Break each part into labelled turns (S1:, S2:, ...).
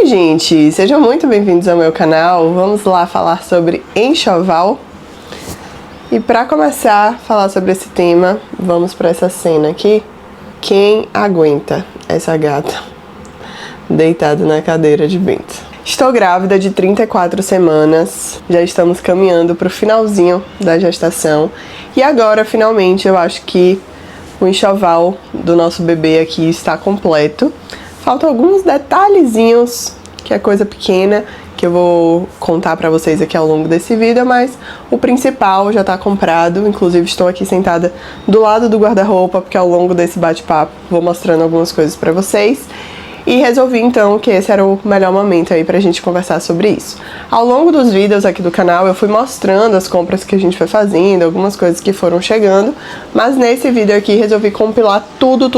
S1: Oi gente, sejam muito bem-vindos ao meu canal. Vamos lá falar sobre enxoval. E para começar a falar sobre esse tema, vamos para essa cena aqui. Quem aguenta essa gata deitada na cadeira de Bento? Estou grávida de 34 semanas, já estamos caminhando para o finalzinho da gestação. E agora, finalmente, eu acho que o enxoval do nosso bebê aqui está completo. Faltam alguns detalhezinhos, que é coisa pequena, que eu vou contar pra vocês aqui ao longo desse vídeo, mas o principal já tá comprado. Inclusive estou aqui sentada do lado do guarda-roupa, porque ao longo desse bate-papo vou mostrando algumas coisas pra vocês. E resolvi então que esse era o melhor momento aí pra gente conversar sobre isso. Ao longo dos vídeos aqui do canal eu fui mostrando as compras que a gente foi fazendo, algumas coisas que foram chegando, mas nesse vídeo aqui resolvi compilar tudo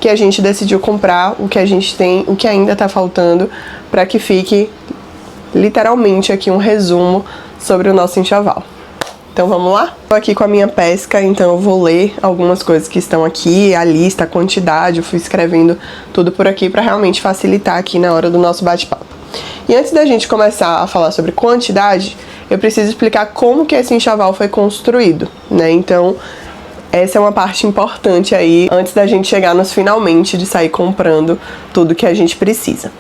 S1: que a gente decidiu comprar, o que a gente tem, o que ainda tá faltando, pra que fique literalmente aqui um resumo sobre o nosso enxoval. Então vamos lá? Tô aqui com a minha pesca, então eu vou ler algumas coisas que estão aqui, a lista, a quantidade, eu fui escrevendo tudo por aqui para realmente facilitar aqui na hora do nosso bate-papo. E antes da gente começar a falar sobre quantidade, eu preciso explicar como que esse enxoval foi construído, né? Então, essa é uma parte importante aí, antes da gente chegar nos finalmente de sair comprando tudo que a gente precisa.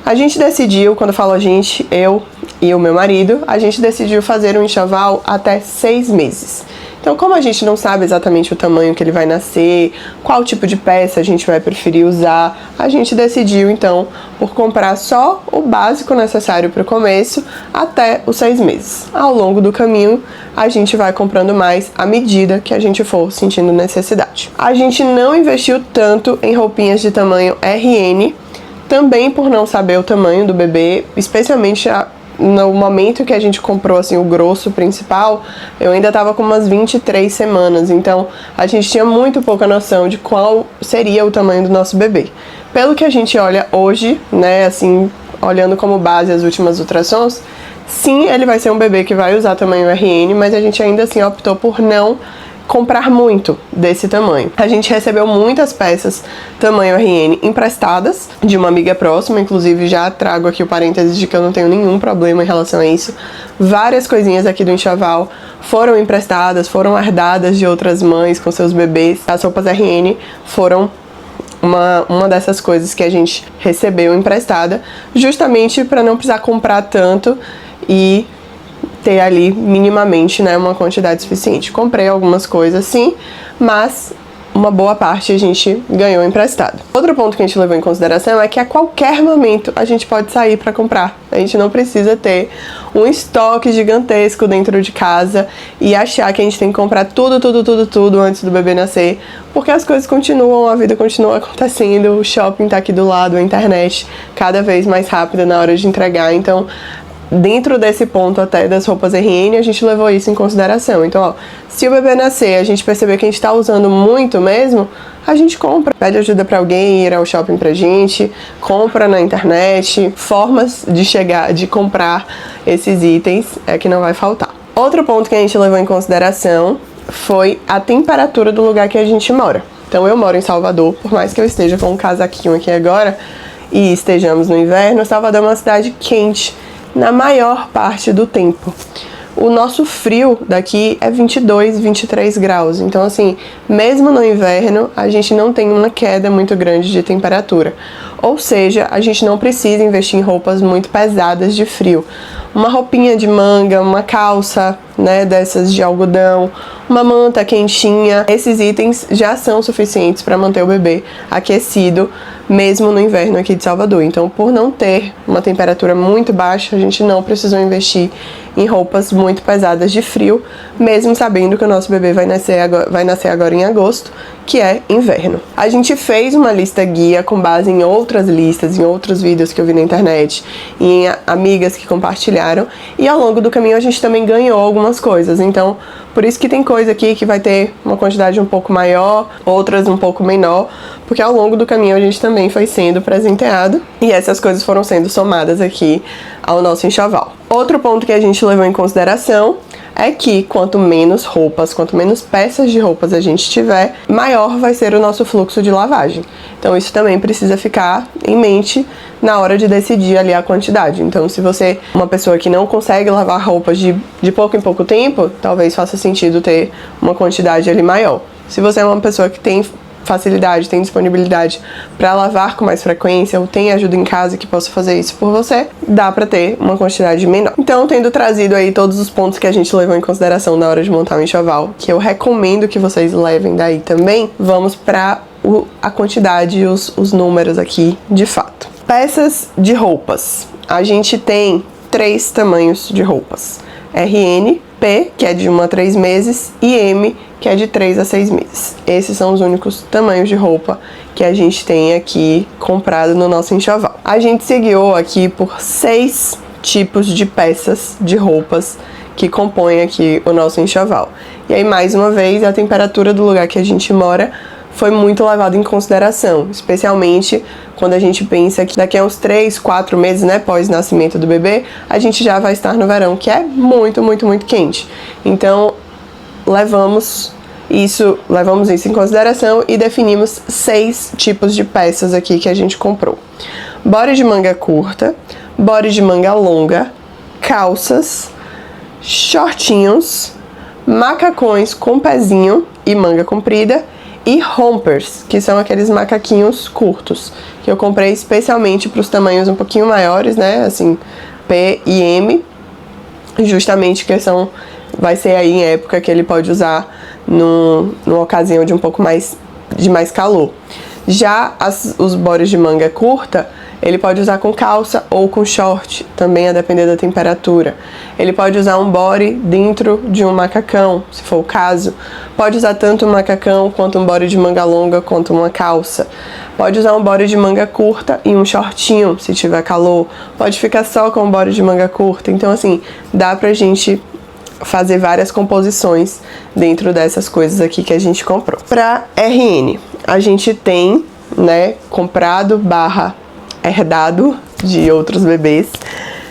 S1: A gente decidiu, quando eu falo a gente, eu e o meu marido, a gente decidiu fazer um enxoval até 6 meses. Então, como a gente não sabe exatamente o tamanho que ele vai nascer, qual tipo de peça a gente vai preferir usar, a gente decidiu, então, por comprar só o básico necessário para o começo até os 6 meses. Ao longo do caminho, a gente vai comprando mais à medida que a gente for sentindo necessidade. A gente não investiu tanto em roupinhas de tamanho RN, também por não saber o tamanho do bebê, especialmente no momento que a gente comprou assim o grosso principal, eu ainda tava com umas 23 semanas, então a gente tinha muito pouca noção de qual seria o tamanho do nosso bebê. Pelo que a gente olha hoje, né, assim, olhando como base as últimas ultrassons, sim, ele vai ser um bebê que vai usar tamanho RN, mas a gente ainda assim optou por não comprar muito desse tamanho. A gente recebeu muitas peças tamanho RN emprestadas de uma amiga próxima, inclusive já trago aqui o parênteses de que eu não tenho nenhum problema em relação a isso. Várias coisinhas aqui do enxoval foram emprestadas, foram herdadas de outras mães com seus bebês. As roupas RN foram uma dessas coisas que a gente recebeu emprestada, justamente para não precisar comprar tanto e ter ali minimamente, né, uma quantidade suficiente. Comprei algumas coisas sim, mas uma boa parte a gente ganhou emprestado. Outro ponto que a gente levou em consideração é que a qualquer momento a gente pode sair para comprar. A gente não precisa ter um estoque gigantesco dentro de casa e achar que a gente tem que comprar tudo antes do bebê nascer, porque as coisas continuam, a vida continua acontecendo, o shopping tá aqui do lado, a internet cada vez mais rápida na hora de entregar, então dentro desse ponto até das roupas RN, a gente levou isso em consideração. Então, ó, se o bebê nascer, a gente perceber que a gente tá usando muito mesmo, a gente compra. Pede ajuda pra alguém ir ao shopping pra gente, compra na internet, formas de comprar esses itens é que não vai faltar. Outro ponto que a gente levou em consideração foi a temperatura do lugar que a gente mora. Então, eu moro em Salvador, por mais que eu esteja com um casaquinho aqui agora e estejamos no inverno, Salvador é uma cidade quente na maior parte do tempo. O nosso frio daqui é 22, 23 graus. Então, assim, mesmo no inverno, a gente não tem uma queda muito grande de temperatura. Ou seja, a gente não precisa investir em roupas muito pesadas de frio. Uma roupinha de manga, uma calça, né, dessas de algodão, uma manta quentinha. Esses itens já são suficientes para manter o bebê aquecido, mesmo no inverno aqui de Salvador. Então, por não ter uma temperatura muito baixa, a gente não precisou investir em roupas muito pesadas de frio, mesmo sabendo que o nosso bebê vai nascer agora em agosto, que é inverno. A gente fez uma lista guia com base em outras listas, em outros vídeos que eu vi na internet, e em amigas que compartilharam, e ao longo do caminho a gente também ganhou algumas coisas. Então, por isso que tem coisa aqui que vai ter uma quantidade um pouco maior, outras um pouco menor, porque ao longo do caminho a gente também foi sendo presenteado e essas coisas foram sendo somadas aqui ao nosso enxoval. Outro ponto que a gente levou em consideração é que quanto menos roupas, quanto menos peças de roupas a gente tiver, maior vai ser o nosso fluxo de lavagem. Então isso também precisa ficar em mente na hora de decidir ali a quantidade. Então se você é uma pessoa que não consegue lavar roupas de pouco em pouco tempo, talvez faça sentido ter uma quantidade ali maior. Se você é uma pessoa que tem facilidade, tem disponibilidade para lavar com mais frequência ou tem ajuda em casa que possa fazer isso por você, dá para ter uma quantidade menor. Então, tendo trazido aí todos os pontos que a gente levou em consideração na hora de montar um enxoval, que eu recomendo que vocês levem daí também, vamos para a quantidade e os números aqui de fato. Peças de roupas. A gente tem 3 tamanhos de roupas. RN, P, que é de 1 a 3 meses, e M, que é de 3 a 6 meses. Esses são os únicos tamanhos de roupa que a gente tem aqui comprado no nosso enxoval. A gente se guiou aqui por 6 tipos de peças de roupas que compõem aqui o nosso enxoval. E aí, mais uma vez, a temperatura do lugar que a gente mora foi muito levado em consideração, especialmente quando a gente pensa que daqui a uns 3, 4 meses, né, pós-nascimento do bebê, a gente já vai estar no verão, que é muito, muito, muito quente. Então, levamos isso em consideração e definimos 6 tipos de peças aqui que a gente comprou. Body de manga curta, body de manga longa, calças, shortinhos, macacões com pezinho e manga comprida, e rompers, que são aqueles macaquinhos curtos, que eu comprei especialmente para os tamanhos um pouquinho maiores, né, assim, P e M, justamente que vai ser aí em época que ele pode usar numa ocasião de um pouco mais calor. Já os bodies de manga curta, ele pode usar com calça ou com short, também a depender da temperatura. Ele pode usar um body dentro de um macacão, se for o caso. Pode usar tanto um macacão quanto um body de manga longa, quanto uma calça. Pode usar um body de manga curta e um shortinho, se tiver calor. Pode ficar só com um body de manga curta. Então, assim, dá pra gente fazer várias composições dentro dessas coisas aqui que a gente comprou. Pra RN, a gente tem, né, comprado / herdado de outros bebês,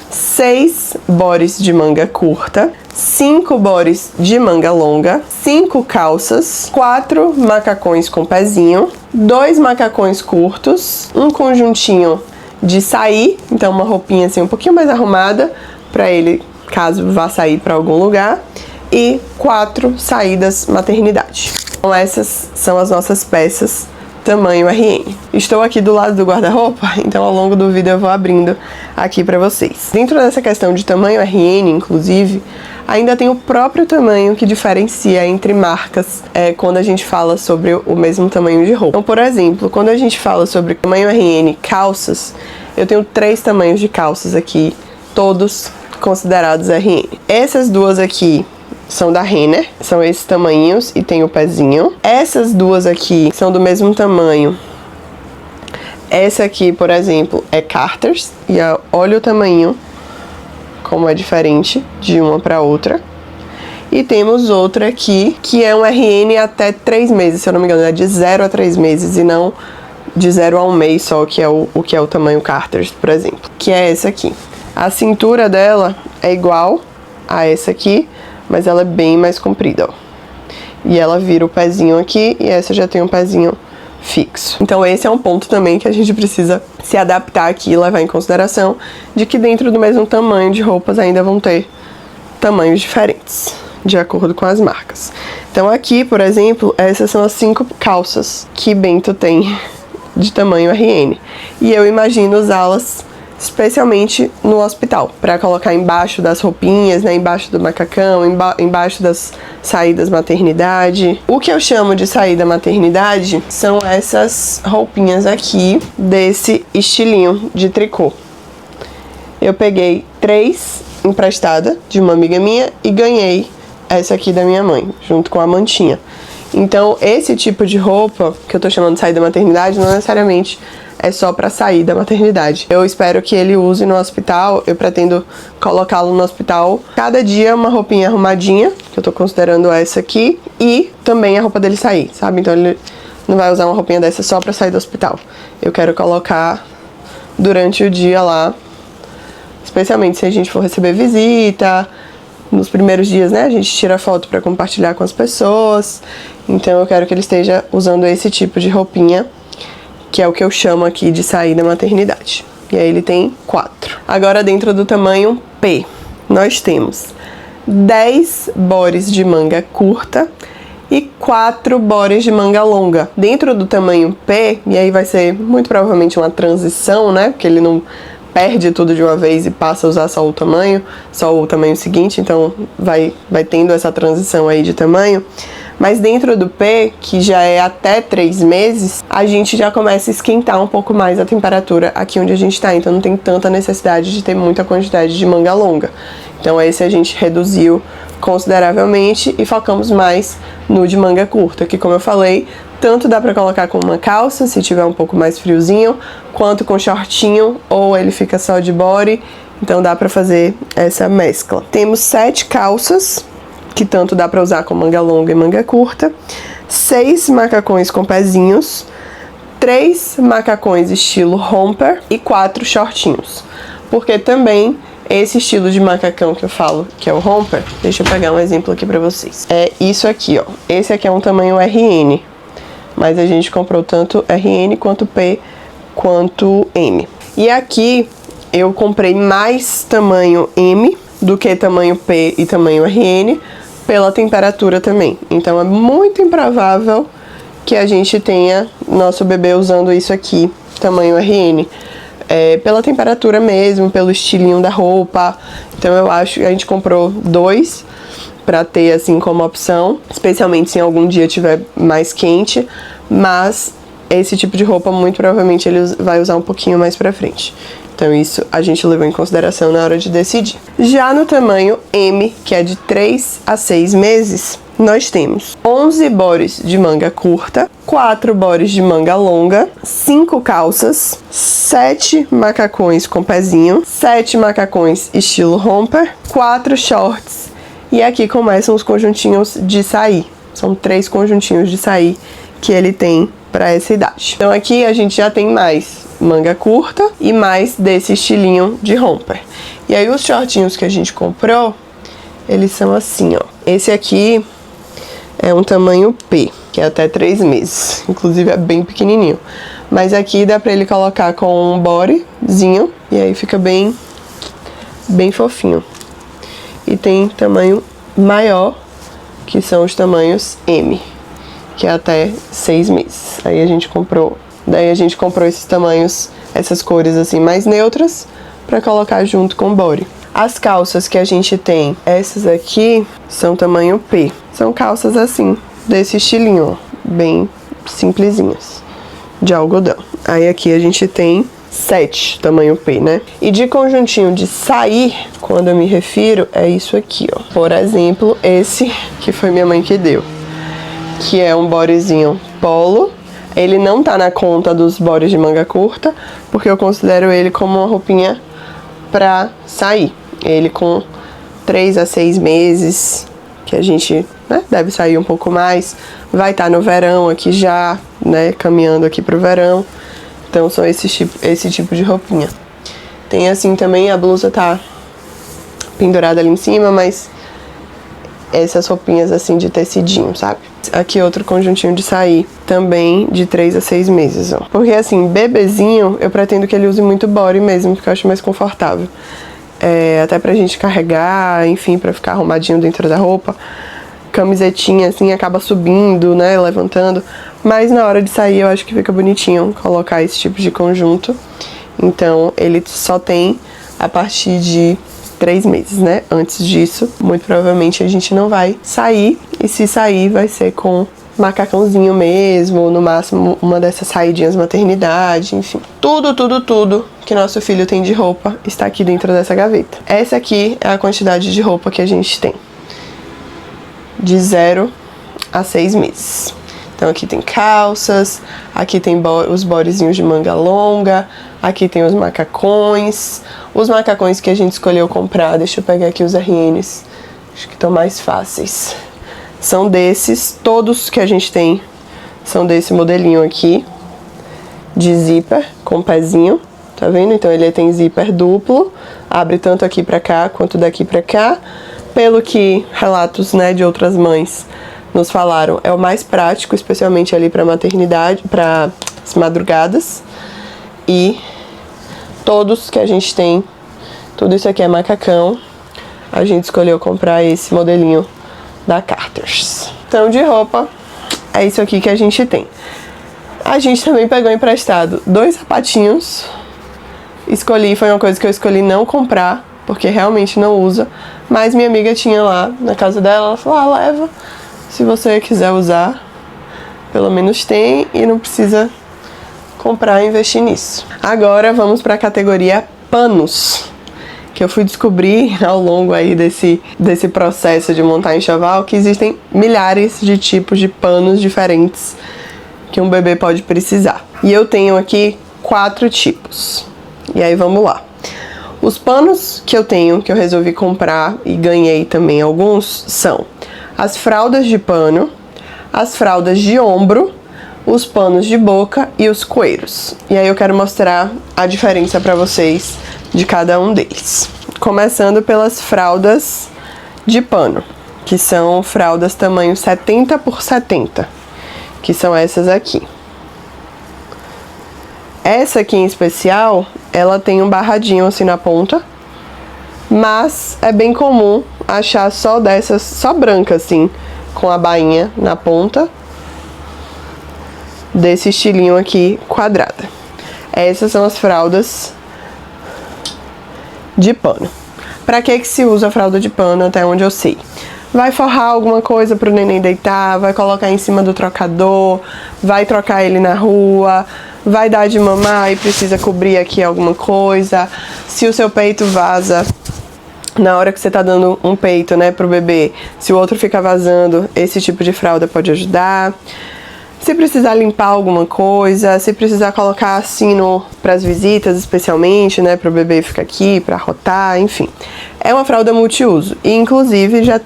S1: 6 bodies de manga curta, 5 bodies de manga longa, 5 calças, 4 macacões com pezinho, 2 macacões curtos, um conjuntinho de sair, então uma roupinha assim um pouquinho mais arrumada para ele caso vá sair para algum lugar, e 4 saídas maternidade. Então essas são as nossas peças tamanho RN. Estou aqui do lado do guarda-roupa, então ao longo do vídeo eu vou abrindo aqui para vocês. Dentro dessa questão de tamanho RN, inclusive, ainda tem o próprio tamanho que diferencia entre marcas quando a gente fala sobre o mesmo tamanho de roupa. Então, por exemplo, quando a gente fala sobre tamanho RN calças, eu tenho 3 tamanhos de calças aqui, todos considerados RN. Essas duas aqui são da Renner, são esses tamanhos e tem o pezinho. Essas duas aqui são do mesmo tamanho. Essa aqui, por exemplo, é Carter's e olha o tamanho como é diferente de uma para outra. E temos outra aqui que é um RN até 3 meses, se eu não me engano, é de 0 a 3 meses e não de 0 a 1 mês só, que é o tamanho Carter's, por exemplo, que é essa aqui. A cintura dela é igual a essa aqui, mas ela é bem mais comprida, ó. E ela vira o pezinho aqui e essa já tem um pezinho fixo. Então esse é um ponto também que a gente precisa se adaptar aqui e levar em consideração, de que dentro do mesmo tamanho de roupas ainda vão ter tamanhos diferentes, de acordo com as marcas. Então aqui, por exemplo, essas são as 5 calças que Bento tem de tamanho RN. E eu imagino usá-las especialmente no hospital, para colocar embaixo das roupinhas, né, embaixo do macacão, embaixo das saídas maternidade. O que eu chamo de saída maternidade são essas roupinhas aqui, desse estilinho de tricô. Eu peguei 3 emprestada de uma amiga minha e ganhei essa aqui da minha mãe, junto com a mantinha. Então, esse tipo de roupa, que eu tô chamando de saída maternidade, não necessariamente é só para sair da maternidade. Eu espero que ele use no hospital, eu pretendo colocá-lo no hospital cada dia uma roupinha arrumadinha, que eu tô considerando essa aqui, e também a roupa dele sair, sabe? Então ele não vai usar uma roupinha dessa só para sair do hospital. Eu quero colocar durante o dia lá, especialmente se a gente for receber visita, nos primeiros dias, né, a gente tira foto para compartilhar com as pessoas. Então eu quero que ele esteja usando esse tipo de roupinha, que é o que eu chamo aqui de sair da maternidade. E aí ele tem 4. Agora dentro do tamanho P, nós temos 10 bores de manga curta e 4 bores de manga longa. Dentro do tamanho P, e aí vai ser muito provavelmente uma transição, né, porque ele não perde tudo de uma vez e passa a usar só o tamanho seguinte, então vai tendo essa transição aí de tamanho. Mas dentro do P, que já é até 3 meses, a gente já começa a esquentar um pouco mais a temperatura aqui onde a gente tá, então não tem tanta necessidade de ter muita quantidade de manga longa. Então esse a gente reduziu consideravelmente e focamos mais no de manga curta, que como eu falei, tanto dá pra colocar com uma calça, se tiver um pouco mais friozinho, quanto com shortinho, ou ele fica só de body, então dá pra fazer essa mescla. Temos 7 calças, que tanto dá pra usar com manga longa e manga curta, 6 macacões com pezinhos, 3 macacões estilo romper e 4 shortinhos. Porque também esse estilo de macacão que eu falo, que é o romper, deixa eu pegar um exemplo aqui pra vocês. É isso aqui, ó. Esse aqui é um tamanho RN, mas a gente comprou tanto RN quanto P quanto M. E aqui eu comprei mais tamanho M do que tamanho P e tamanho RN, pela temperatura também. Então é muito improvável que a gente tenha nosso bebê usando isso aqui, tamanho RN. Pela temperatura mesmo, pelo estilinho da roupa. Então eu acho que a gente comprou 2 pra ter assim como opção, especialmente se em algum dia tiver mais quente, mas esse tipo de roupa muito provavelmente ele vai usar um pouquinho mais pra frente. Então isso a gente levou em consideração na hora de decidir. Já no tamanho M, que é de 3 a 6 meses, nós temos 11 bores de manga curta, 4 bores de manga longa, 5 calças, 7 macacões com pezinho, 7 macacões estilo romper, 4 shorts, e aqui começam os conjuntinhos de sair. São 3 conjuntinhos de sair que ele tem para essa idade. Então aqui a gente já tem mais manga curta e mais desse estilinho de romper. E aí os shortinhos que a gente comprou, eles são assim, ó. Esse aqui é um tamanho P, que é até 3 meses. Inclusive é bem pequenininho. Mas aqui dá pra ele colocar com um bodyzinho e aí fica bem fofinho. E tem tamanho maior, que são os tamanhos M, que é até 6 meses. Daí a gente comprou esses tamanhos, essas cores assim mais neutras, pra colocar junto com o body. As calças que a gente tem, essas aqui, são tamanho P. São calças assim, desse estilinho, ó, bem simplesinhas, de algodão. Aí aqui a gente tem 7, tamanho P, né? E de conjuntinho de sair, quando eu me refiro, é isso aqui, ó. Por exemplo, esse que foi minha mãe que deu, que é um bodyzinho polo. Ele não tá na conta dos bodies de manga curta, porque eu considero ele como uma roupinha pra sair. Ele com 3 a 6 meses, que a gente, né, deve sair um pouco mais. Vai estar no verão aqui já, né, caminhando aqui pro verão. Então são esse tipo de roupinha. Tem assim também, a blusa tá pendurada ali em cima, mas essas roupinhas assim de tecidinho, sabe? Aqui outro conjuntinho de sair, também de 3 a 6 meses, ó. Porque assim, bebezinho, eu pretendo que ele use muito body mesmo, porque eu acho mais confortável. Até pra gente carregar, enfim, pra ficar arrumadinho dentro da roupa. Camisetinha assim, acaba subindo, né, levantando. Mas na hora de sair eu acho que fica bonitinho colocar esse tipo de conjunto. Então ele só tem a partir de 3 meses, né? Antes disso, muito provavelmente a gente não vai sair. E se sair, vai ser com macacãozinho mesmo, no máximo uma dessas saidinhas maternidade, enfim. Tudo que nosso filho tem de roupa está aqui dentro dessa gaveta. Essa aqui é a quantidade de roupa que a gente tem. De 0 a 6 meses. Então aqui tem calças, aqui tem os bodyzinhos de manga longa, aqui tem os macacões. Os macacões que a gente escolheu comprar, deixa eu pegar aqui os RNs, acho que estão mais fáceis. São desses, todos que a gente tem são desse modelinho aqui, de zíper, com pezinho, tá vendo? Então ele tem zíper duplo, abre tanto aqui pra cá quanto daqui pra cá. pelo que relatos, né, de outras mães nos falaram, é o mais prático, especialmente ali para maternidade, para as madrugadas. E todos que a gente tem, tudo isso aqui é macacão. A gente escolheu comprar esse modelinho da Carter's. Então, de roupa, é isso aqui que a gente tem. A gente também pegou emprestado 2 sapatinhos. Foi uma coisa que eu escolhi não comprar, porque realmente não usa. Mas minha amiga tinha lá na casa dela, ela falou, leva. Se você quiser usar, pelo menos tem e não precisa comprar e investir nisso. Agora vamos para a categoria panos, que eu fui descobrir ao longo aí desse processo de montar enxoval que existem milhares de tipos de panos diferentes que um bebê pode precisar. E eu tenho aqui 4 tipos. E aí vamos lá. Os panos que eu tenho, que eu resolvi comprar e ganhei também alguns, são as fraldas de pano, as fraldas de ombro, os panos de boca e os coeiros. E aí eu quero mostrar a diferença para vocês de cada um deles. Começando pelas fraldas de pano, que são fraldas tamanho 70 por 70, que são essas aqui. Essa aqui em especial, ela tem um barradinho assim na ponta, mas é bem comum achar só dessas, só branca assim, com a bainha na ponta, desse estilinho aqui quadrada. Essas são as fraldas de pano. Pra que se usa a fralda de pano, até onde eu sei? Vai forrar alguma coisa pro neném deitar, vai colocar em cima do trocador, vai trocar ele na rua, vai dar de mamar e precisa cobrir aqui alguma coisa. Se o seu peito vaza na hora que você tá dando um peito, né, pro bebê, se o outro fica vazando, esse tipo de fralda pode ajudar. Se precisar limpar alguma coisa, se precisar colocar sino para as visitas, especialmente, né, para o bebê ficar aqui, para rotar, enfim. É uma fralda multiuso. E, inclusive, já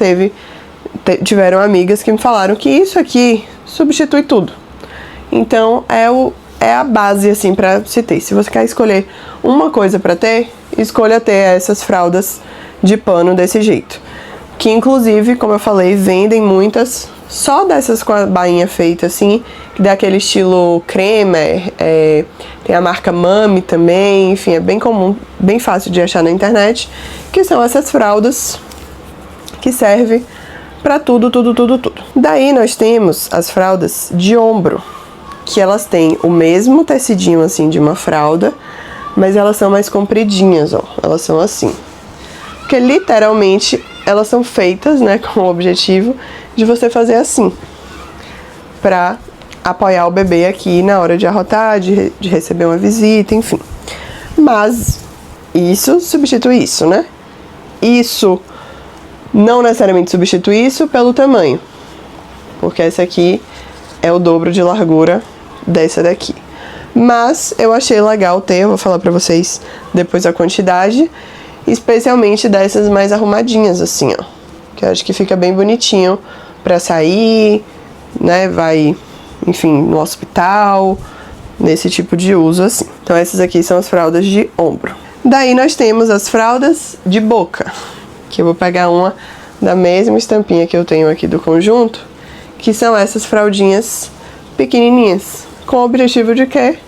S1: tiveram amigas que me falaram que isso aqui substitui tudo. Então, é a base, assim, para se ter. Se você quer escolher uma coisa para ter, escolha ter essas fraldas de pano desse jeito. Que, inclusive, como eu falei, vendem muitas só dessas com a bainha feita assim, que dá aquele estilo crema, tem a marca Mami também, enfim, é bem comum, bem fácil de achar na internet, que são essas fraldas que servem pra tudo. Daí nós temos as fraldas de ombro, que elas têm o mesmo tecidinho assim de uma fralda, mas elas são mais compridinhas, ó, elas são assim. Porque literalmente elas são feitas, né, com o objetivo de você fazer assim, pra apoiar o bebê aqui na hora de arrotar, de receber uma visita, enfim. Mas isso substitui isso, né? Isso não necessariamente substitui isso pelo tamanho, porque essa aqui é o dobro de largura dessa daqui. Mas eu achei legal ter, eu vou falar pra vocês depois a quantidade, especialmente dessas mais arrumadinhas assim, ó, que eu acho que fica bem bonitinho pra sair, né, vai, enfim, no hospital, nesse tipo de uso assim. Então essas aqui são as fraldas de ombro. Daí nós temos as fraldas de boca, que eu vou pegar uma da mesma estampinha que eu tenho aqui do conjunto, que são essas fraldinhas pequenininhas, com o objetivo de quê?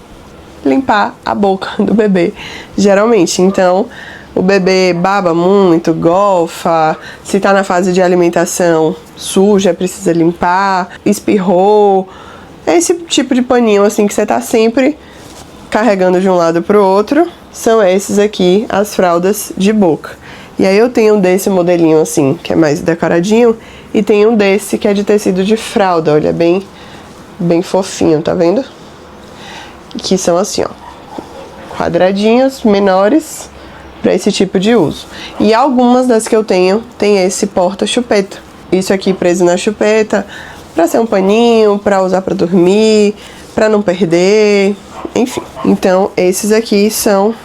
S1: Limpar a boca do bebê, geralmente. Então, o bebê baba muito, golfa, se tá na fase de alimentação suja, precisa limpar, espirrou, esse tipo de paninho assim que você tá sempre carregando de um lado pro outro, são esses aqui, as fraldas de boca. E aí eu tenho desse modelinho assim, que é mais decoradinho, e tenho desse que é de tecido de fralda, olha, bem fofinho, tá vendo? Que são assim, ó, quadradinhos menores para esse tipo de uso. E algumas das que eu tenho tem esse porta-chupeta. Isso aqui preso na chupeta, para ser um paninho, para usar para dormir, para não perder, enfim. Então, esses aqui são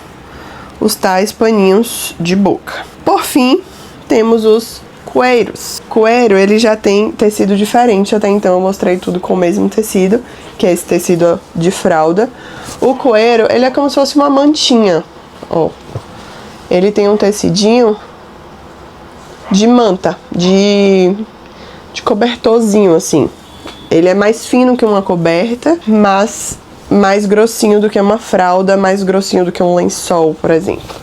S1: os tais paninhos de boca. Por fim, temos os coeiros. Coeiro, ele já tem tecido diferente, até então eu mostrei tudo com o mesmo tecido, que é esse tecido de fralda. O coeiro, ele é como se fosse uma mantinha, ó. Ele tem um tecidinho de manta, de cobertorzinho, assim. Ele é mais fino que uma coberta, mas mais grossinho do que uma fralda, mais grossinho do que um lençol, por exemplo.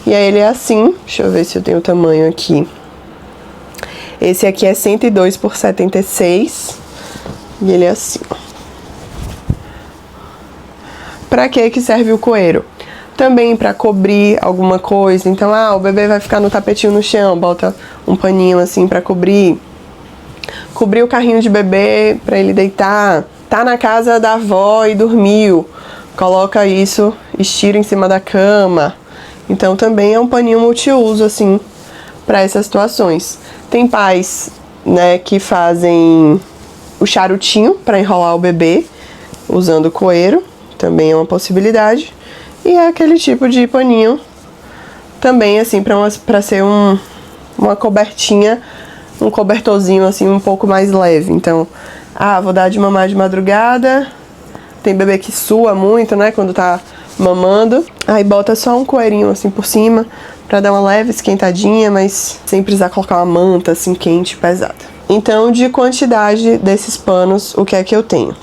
S1: E aí ele é assim, deixa eu ver se eu tenho o tamanho aqui. Esse aqui é 102 por 76 e ele é assim, ó. Pra que serve o coeiro? Também para cobrir alguma coisa. Então, o bebê vai ficar no tapetinho no chão, bota um paninho assim para cobrir. Cobrir o carrinho de bebê para ele deitar. Tá na casa da avó e dormiu. Coloca isso, estira em cima da cama. Então também é um paninho multiuso assim para essas situações. Tem pais, né, que fazem o charutinho para enrolar o bebê usando o coeiro, também é uma possibilidade. E é aquele tipo de paninho também assim para ser uma cobertinha, um cobertorzinho assim um pouco mais leve. Então, vou dar de mamar de madrugada. Tem bebê que sua muito, né, quando tá mamando. Aí bota só um coeirinho assim por cima pra dar uma leve esquentadinha, mas sem precisar colocar uma manta assim quente, pesada. Então, de quantidade desses panos, o que é que eu tenho?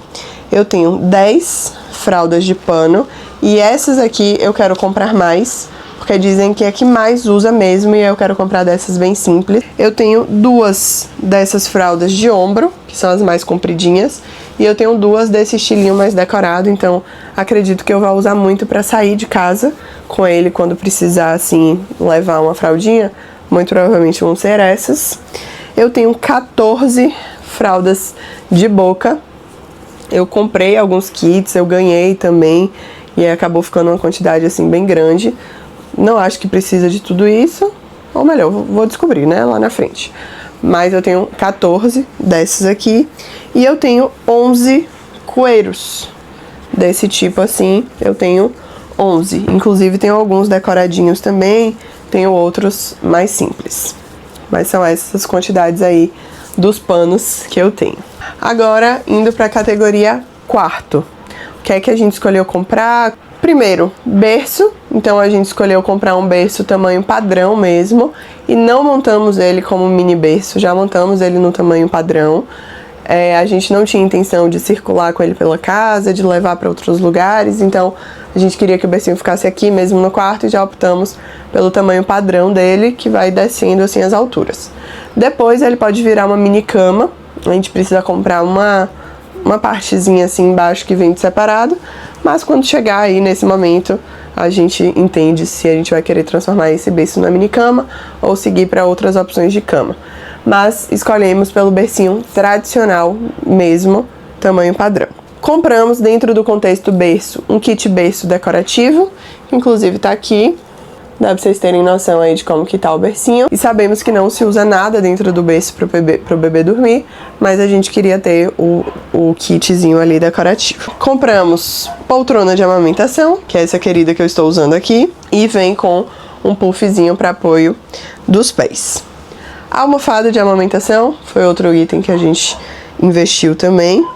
S1: Eu tenho 10 fraldas de pano e essas aqui eu quero comprar mais, porque dizem que é que mais usa mesmo e eu quero comprar dessas bem simples. Eu tenho 2 dessas fraldas de ombro, que são as mais compridinhas, e eu tenho 2 desse estilinho mais decorado, então acredito que eu vou usar muito pra sair de casa com ele quando precisar, assim, levar uma fraldinha. Muito provavelmente vão ser essas. Eu tenho 14 fraldas de boca. Eu comprei alguns kits, eu ganhei também, e aí acabou ficando uma quantidade, assim, bem grande. Não acho que precisa de tudo isso, ou melhor, vou descobrir, né, lá na frente. Mas eu tenho 14 dessas aqui, e eu tenho 11 coeiros desse tipo assim, eu tenho 11. Inclusive tenho alguns decoradinhos também, tenho outros mais simples. Mas são essas quantidades aí dos panos que eu tenho. Agora, indo para a categoria quarto. O que é que a gente escolheu comprar? Primeiro, berço. Então a gente escolheu comprar um berço tamanho padrão mesmo. E não montamos ele como mini berço, já montamos ele no tamanho padrão. A gente não tinha intenção de circular com ele pela casa, de levar para outros lugares. Então a gente queria que o bercinho ficasse aqui mesmo no quarto e já optamos pelo tamanho padrão dele, que vai descendo assim as alturas. Depois ele pode virar uma mini cama. A gente precisa comprar uma partezinha assim embaixo que vem de separado, mas quando chegar aí nesse momento a gente entende se a gente vai querer transformar esse berço na mini cama ou seguir para outras opções de cama. Mas escolhemos pelo bercinho tradicional mesmo, tamanho padrão. Compramos dentro do contexto berço um kit berço decorativo, que inclusive tá aqui. Dá pra vocês terem noção aí de como que tá o bercinho. E sabemos que não se usa nada dentro do berço pro bebê dormir, mas a gente queria ter o kitzinho ali decorativo. Compramos poltrona de amamentação, que é essa querida que eu estou usando aqui, e vem com um puffzinho para apoio dos pés. A almofada de amamentação foi outro item que a gente investiu também.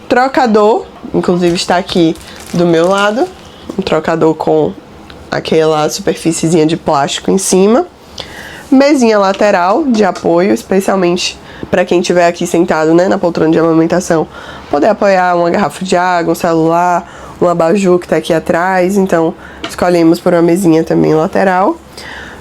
S1: Trocador, inclusive está aqui do meu lado, um trocador com aquela superfíciezinha de plástico em cima. Mesinha lateral de apoio, especialmente para quem estiver aqui sentado, né, na poltrona de amamentação, poder apoiar uma garrafa de água, um celular, um abajur que tá aqui atrás. Então escolhemos por uma mesinha também lateral.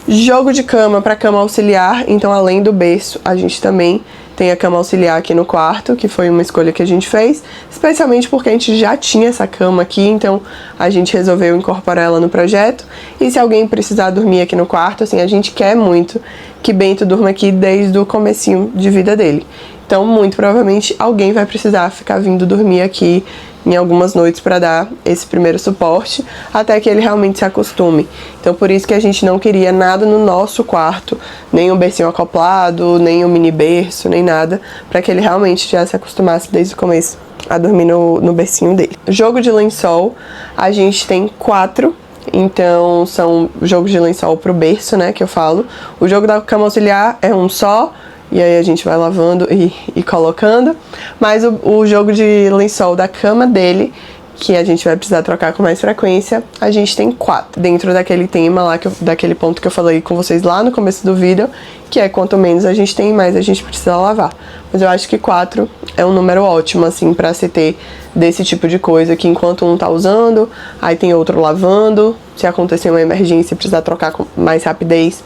S1: Jogo de cama para cama auxiliar, então além do berço a gente também tem a cama auxiliar aqui no quarto, que foi uma escolha que a gente fez, especialmente porque a gente já tinha essa cama aqui, então a gente resolveu incorporar ela no projeto. E se alguém precisar dormir aqui no quarto, assim, a gente quer muito que Bento durma aqui desde o comecinho de vida dele. Então, muito provavelmente, alguém vai precisar ficar vindo dormir aqui em algumas noites para dar esse primeiro suporte, até que ele realmente se acostume. Então, por isso que a gente não queria nada no nosso quarto, nem um bercinho acoplado, nem um mini berço, nem nada, para que ele realmente já se acostumasse desde o começo a dormir no bercinho dele. Jogo de lençol, a gente tem 4. Então, são jogos de lençol pro berço, né, que eu falo. O jogo da cama auxiliar é um só, e aí a gente vai lavando e colocando. Mas o jogo de lençol da cama dele que a gente vai precisar trocar com mais frequência, a gente tem 4. Dentro daquele tema lá, daquele ponto que eu falei com vocês lá no começo do vídeo, que é quanto menos a gente tem, mais a gente precisa lavar. Mas eu acho que 4 é um número ótimo, assim, pra se ter desse tipo de coisa, que enquanto um tá usando, aí tem outro lavando, se acontecer uma emergência e precisar trocar com mais rapidez,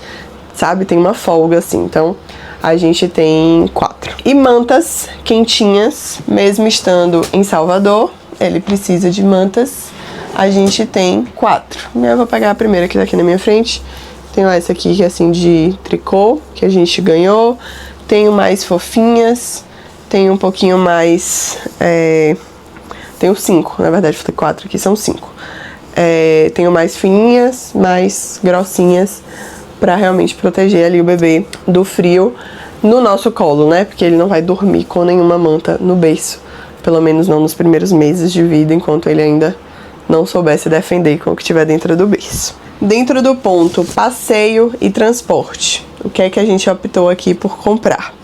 S1: sabe? Tem uma folga, assim, então a gente tem 4. E mantas quentinhas, mesmo estando em Salvador, ele precisa de mantas, a gente tem 4. Eu vou pegar a primeira que tá aqui na minha frente. Tenho essa aqui que é assim de tricô, que a gente ganhou. Tenho mais fofinhas, tenho um pouquinho mais... tenho 5, na verdade falei 4, aqui são 5. Tenho mais fininhas, mais grossinhas, pra realmente proteger ali o bebê do frio no nosso colo, né? Porque ele não vai dormir com nenhuma manta no berço. Pelo menos não nos primeiros meses de vida, enquanto ele ainda não souber se defender com o que tiver dentro do berço. Dentro do ponto passeio e transporte, o que é que a gente optou aqui por comprar?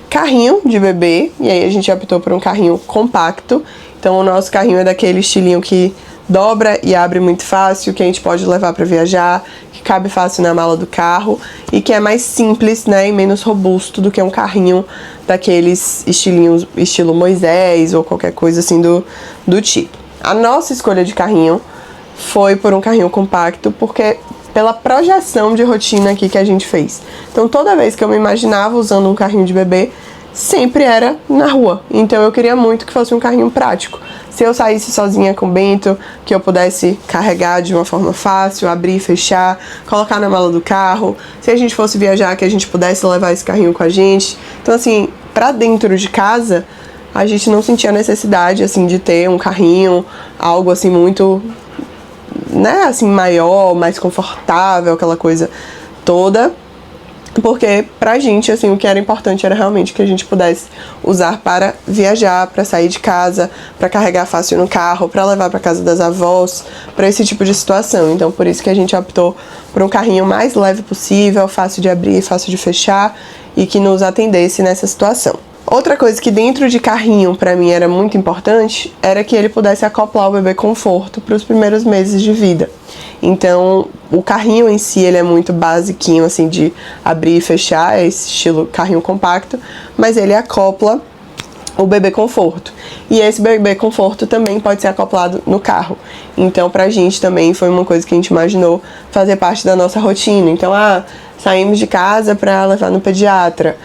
S1: Carrinho de bebê, e aí a gente optou por um carrinho compacto. Então o nosso carrinho é daquele estilinho que dobra e abre muito fácil, que a gente pode levar para viajar, que cabe fácil na mala do carro e que é mais simples, né, e menos robusto do que um carrinho daqueles estilinhos, estilo Moisés ou qualquer coisa assim do tipo. A nossa escolha de carrinho foi por um carrinho compacto, porque pela projeção de rotina aqui que a gente fez. Então toda vez que eu me imaginava usando um carrinho de bebê, sempre era na rua. Então eu queria muito que fosse um carrinho prático. Se eu saísse sozinha com o Bento, que eu pudesse carregar de uma forma fácil, abrir e fechar, colocar na mala do carro. Se a gente fosse viajar, que a gente pudesse levar esse carrinho com a gente. Então assim, pra dentro de casa, a gente não sentia necessidade, assim, de ter um carrinho, algo assim muito, né, assim, maior, mais confortável, aquela coisa toda. Porque pra gente, assim, o que era importante era realmente que a gente pudesse usar para viajar, para sair de casa, para carregar fácil no carro, para levar para casa das avós, para esse tipo de situação. Então, por isso que a gente optou por um carrinho mais leve possível, fácil de abrir, fácil de fechar e que nos atendesse nessa situação. Outra coisa que dentro de carrinho pra mim era muito importante era que ele pudesse acoplar o bebê conforto para os primeiros meses de vida. Então, o carrinho em si, ele é muito basiquinho, assim, de abrir e fechar, é esse estilo carrinho compacto, mas ele acopla o bebê conforto. E esse bebê conforto também pode ser acoplado no carro. Então, pra gente também foi uma coisa que a gente imaginou fazer parte da nossa rotina. Então, saímos de casa pra levar no pediatra.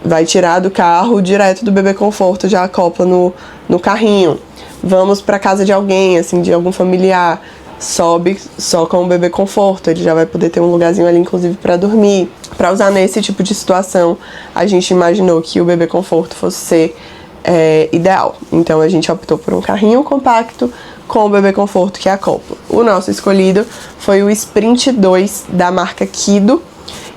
S1: Vai tirar do carro direto do bebê conforto, já acopla no carrinho. Vamos pra casa de alguém, assim, de algum familiar, sobe só com o bebê conforto, ele já vai poder ter um lugarzinho ali, inclusive, pra dormir. Pra usar nesse tipo de situação, a gente imaginou que o bebê conforto fosse ser ideal. Então a gente optou por um carrinho compacto com o bebê conforto que acopla. O nosso escolhido foi o Sprint 2 da marca Kido.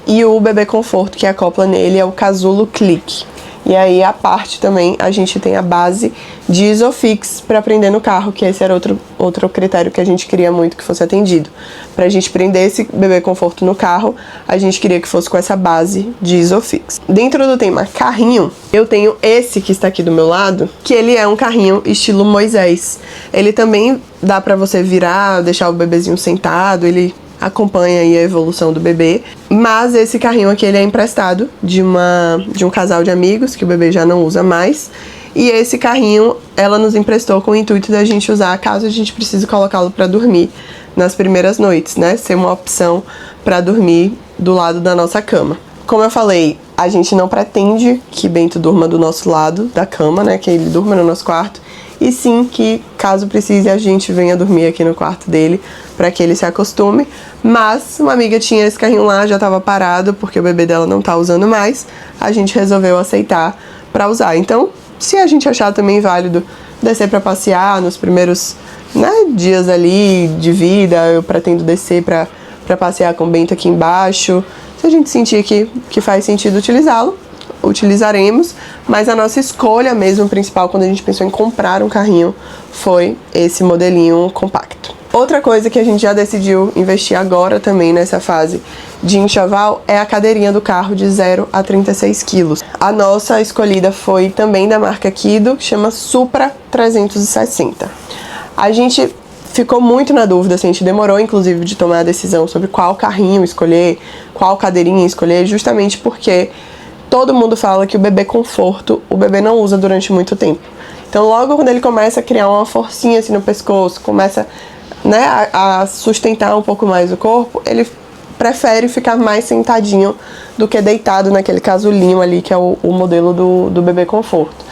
S1: E o bebê conforto que acopla nele é o Casulo Click. E aí, à parte também, a gente tem a base de Isofix para prender no carro, que esse era outro critério que a gente queria muito que fosse atendido. Pra gente prender esse bebê conforto no carro, a gente queria que fosse com essa base de Isofix. Dentro do tema carrinho, eu tenho esse que está aqui do meu lado, que ele é um carrinho estilo Moisés. Ele também dá pra você virar, deixar o bebezinho sentado, ele acompanha aí a evolução do bebê, mas esse carrinho aqui ele é emprestado de um casal de amigos que o bebê já não usa mais, e esse carrinho ela nos emprestou com o intuito da gente usar caso a gente precise colocá-lo para dormir nas primeiras noites, né, ser uma opção para dormir do lado da nossa cama. Como eu falei, a gente não pretende que Bento durma do nosso lado da cama, né, que ele durma no nosso quarto, e sim que, caso precise, a gente venha dormir aqui no quarto dele para que ele se acostume. Mas uma amiga tinha esse carrinho lá, já estava parado porque o bebê dela não tá usando mais, a gente resolveu aceitar para usar. Então, se a gente achar também válido descer para passear nos primeiros, né, dias ali de vida, eu pretendo descer para passear com o Bento aqui embaixo. Se a gente sentir que faz sentido utilizá-lo, utilizaremos, mas a nossa escolha mesmo principal quando a gente pensou em comprar um carrinho foi esse modelinho compacto. Outra coisa que a gente já decidiu investir agora também nessa fase de enxoval é a cadeirinha do carro de 0 a 36 quilos. A nossa escolhida foi também da marca Kido, que chama Supra 360. A gente ficou muito na dúvida, assim, a gente demorou, inclusive, de tomar a decisão sobre qual carrinho escolher, qual cadeirinha escolher, justamente porque todo mundo fala que o bebê conforto, o bebê não usa durante muito tempo. Então, logo quando ele começa a criar uma forcinha assim no pescoço, começa, né, a sustentar um pouco mais o corpo, ele prefere ficar mais sentadinho do que deitado naquele casulinho ali, que é o modelo do bebê conforto.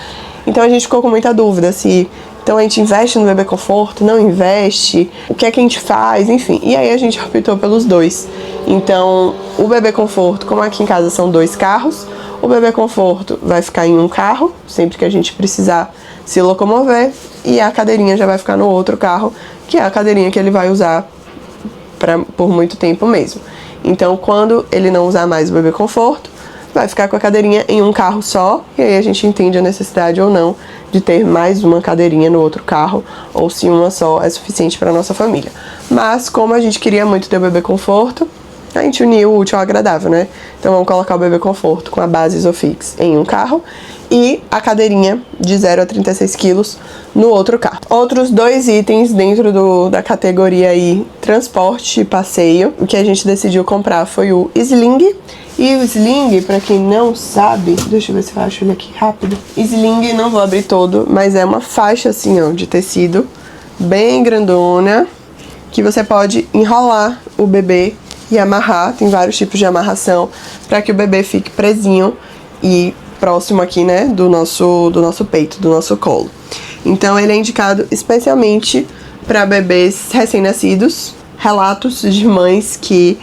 S1: Então, a gente ficou com muita dúvida se... Então a gente investe no bebê conforto, não investe, o que é que a gente faz, enfim. E aí a gente optou pelos dois. Então o bebê conforto, como aqui em casa são 2 carros, o bebê conforto vai ficar em um carro, sempre que a gente precisar se locomover, e a cadeirinha já vai ficar no outro carro, que é a cadeirinha que ele vai usar por muito tempo mesmo. Então quando ele não usar mais o bebê conforto, vai ficar com a cadeirinha em um carro só, e aí a gente entende a necessidade ou não de ter mais uma cadeirinha no outro carro, ou se uma só é suficiente para nossa família. Mas como a gente queria muito ter o bebê conforto, a gente uniu o útil ao agradável, né? Então vamos colocar o bebê conforto com a base Isofix em um carro e a cadeirinha de 0 a 36 quilos no outro carro. Outros 2 itens dentro da categoria aí transporte e passeio, o que a gente decidiu comprar foi o Sling. E o Sling, pra quem não sabe, deixa eu ver se eu acho ele aqui rápido. Sling, não vou abrir todo, mas é uma faixa assim, ó, de tecido bem grandona, que você pode enrolar o bebê e amarrar. Tem vários tipos de amarração para que o bebê fique presinho e próximo aqui, né, do nosso peito, do nosso colo. Então ele é indicado especialmente para bebês recém-nascidos, relatos de mães que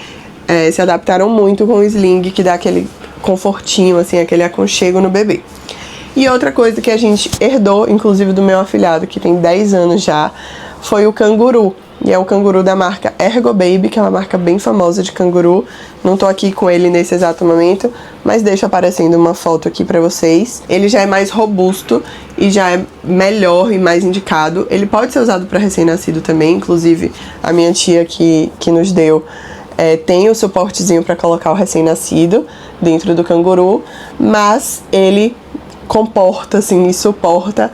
S1: se adaptaram muito com o Sling, que dá aquele confortinho, assim, aquele aconchego no bebê. E outra coisa que a gente herdou, inclusive do meu afilhado, que tem 10 anos já, foi o canguru. E é o canguru da marca Ergo Baby, que é uma marca bem famosa de canguru. Não tô aqui com ele nesse exato momento, mas deixo aparecendo uma foto aqui pra vocês. Ele já é mais robusto e já é melhor e mais indicado. Ele pode ser usado para recém-nascido também, inclusive a minha tia que nos deu tem o suportezinho para colocar o recém-nascido dentro do canguru, mas ele comporta, assim, e suporta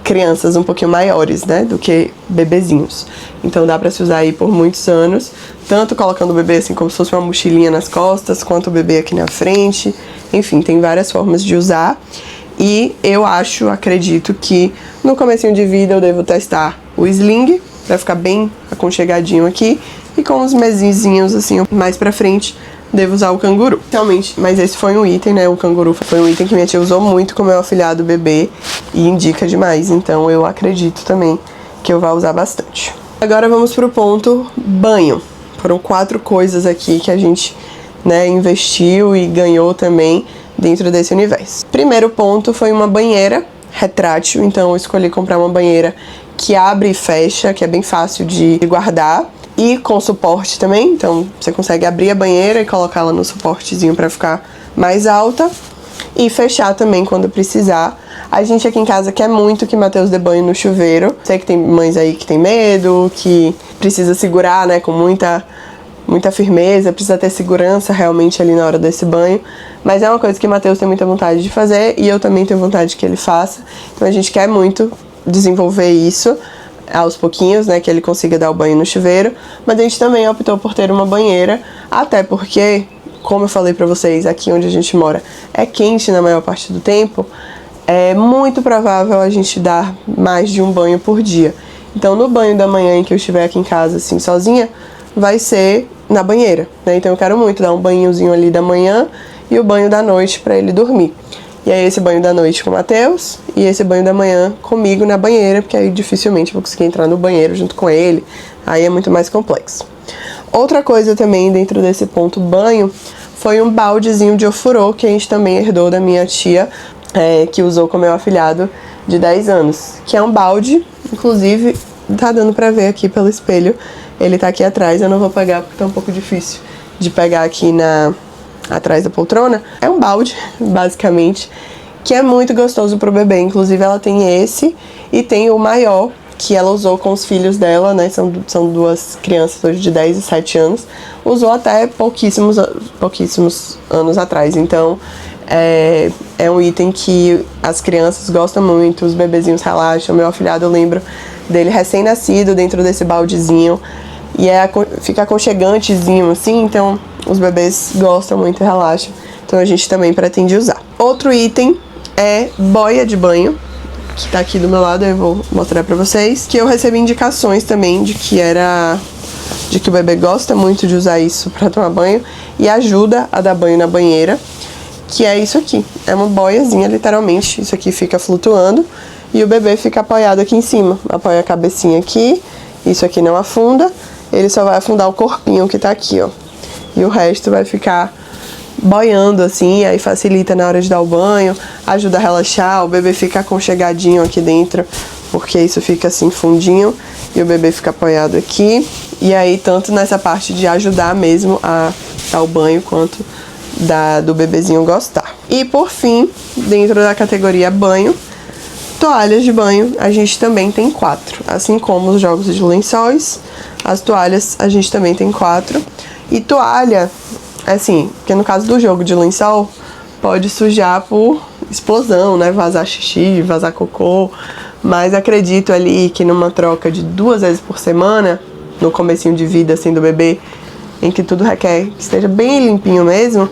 S1: crianças um pouquinho maiores, né, do que bebezinhos. Então dá pra se usar aí por muitos anos, tanto colocando o bebê assim como se fosse uma mochilinha nas costas, quanto o bebê aqui na frente. Enfim, tem várias formas de usar. E eu acredito que no comecinho de vida eu devo testar o Sling, pra ficar bem aconchegadinho aqui. E com uns mesinhos assim, mais pra frente, devo usar o canguru. Realmente, mas esse foi um item, né? O canguru foi um item que minha tia usou muito com o meu afilhado bebê e indica demais. Então eu acredito também que eu vou usar bastante. Agora vamos pro ponto banho. Foram 4 coisas aqui que a gente, né, investiu e ganhou também dentro desse universo. Primeiro ponto foi uma banheira retrátil. Então eu escolhi comprar uma banheira que abre e fecha, que é bem fácil de guardar. E com suporte também, então você consegue abrir a banheira e colocar ela no suportezinho para ficar mais alta. E fechar também quando precisar. A gente aqui em casa quer muito que Matheus dê banho no chuveiro. Sei que tem mães aí que tem medo, que precisa segurar, né, com muita firmeza, precisa ter segurança realmente ali na hora desse banho. Mas é uma coisa que Matheus tem muita vontade de fazer e eu também tenho vontade que ele faça. Então a gente quer muito desenvolver isso aos pouquinhos, né, que ele consiga dar o banho no chuveiro, mas a gente também optou por ter uma banheira, até porque, como eu falei pra vocês, aqui onde a gente mora é quente na maior parte do tempo, é muito provável a gente dar mais de um banho por dia. Então no banho da manhã em que eu estiver aqui em casa, assim, sozinha, vai ser na banheira, né, então eu quero muito dar um banhozinho ali da manhã e o banho da noite pra ele dormir. E aí esse banho da noite com o Matheus e esse banho da manhã comigo na banheira, porque aí dificilmente vou conseguir entrar no banheiro junto com ele, aí é muito mais complexo. Outra coisa também dentro desse ponto banho foi um baldezinho de ofurô que a gente também herdou da minha tia, que usou com o meu afilhado de 10 anos, que é um balde, inclusive tá dando pra ver aqui pelo espelho, ele tá aqui atrás, eu não vou pegar porque tá um pouco difícil de pegar aqui atrás da poltrona. É um balde, basicamente, que é muito gostoso pro bebê. Inclusive ela tem esse e tem o maior, que ela usou com os filhos dela, né, são 2 crianças hoje de 10 e 7 anos, usou até pouquíssimos anos atrás. Então é um item que as crianças gostam muito, os bebezinhos relaxam. Meu afilhado, eu lembro dele recém-nascido dentro desse baldezinho. E fica aconchegantezinho assim, então os bebês gostam muito e relaxam. Então a gente também pretende usar. Outro item é boia de banho, que tá aqui do meu lado, eu vou mostrar pra vocês. Que eu recebi indicações também de que o bebê gosta muito de usar isso pra tomar banho e ajuda a dar banho na banheira. Que é isso aqui, é uma boiazinha literalmente, isso aqui fica flutuando e o bebê fica apoiado aqui em cima. Apoia a cabecinha aqui, isso aqui não afunda, ele só vai afundar o corpinho que tá aqui, ó. E o resto vai ficar boiando assim, aí facilita na hora de dar o banho, ajuda a relaxar, o bebê fica aconchegadinho aqui dentro, porque isso fica assim fundinho e o bebê fica apoiado aqui. E aí tanto nessa parte de ajudar mesmo a dar o banho, quanto do bebezinho gostar. E por fim, dentro da categoria banho, toalhas de banho, a gente também tem 4. Assim como os jogos de lençóis, as toalhas a gente também tem 4. E toalha, assim, porque no caso do jogo de lençol, pode sujar por explosão, né? Vazar xixi, vazar cocô. Mas acredito ali que numa troca de 2 vezes por semana, no comecinho de vida assim do bebê, em que tudo requer que esteja bem limpinho mesmo,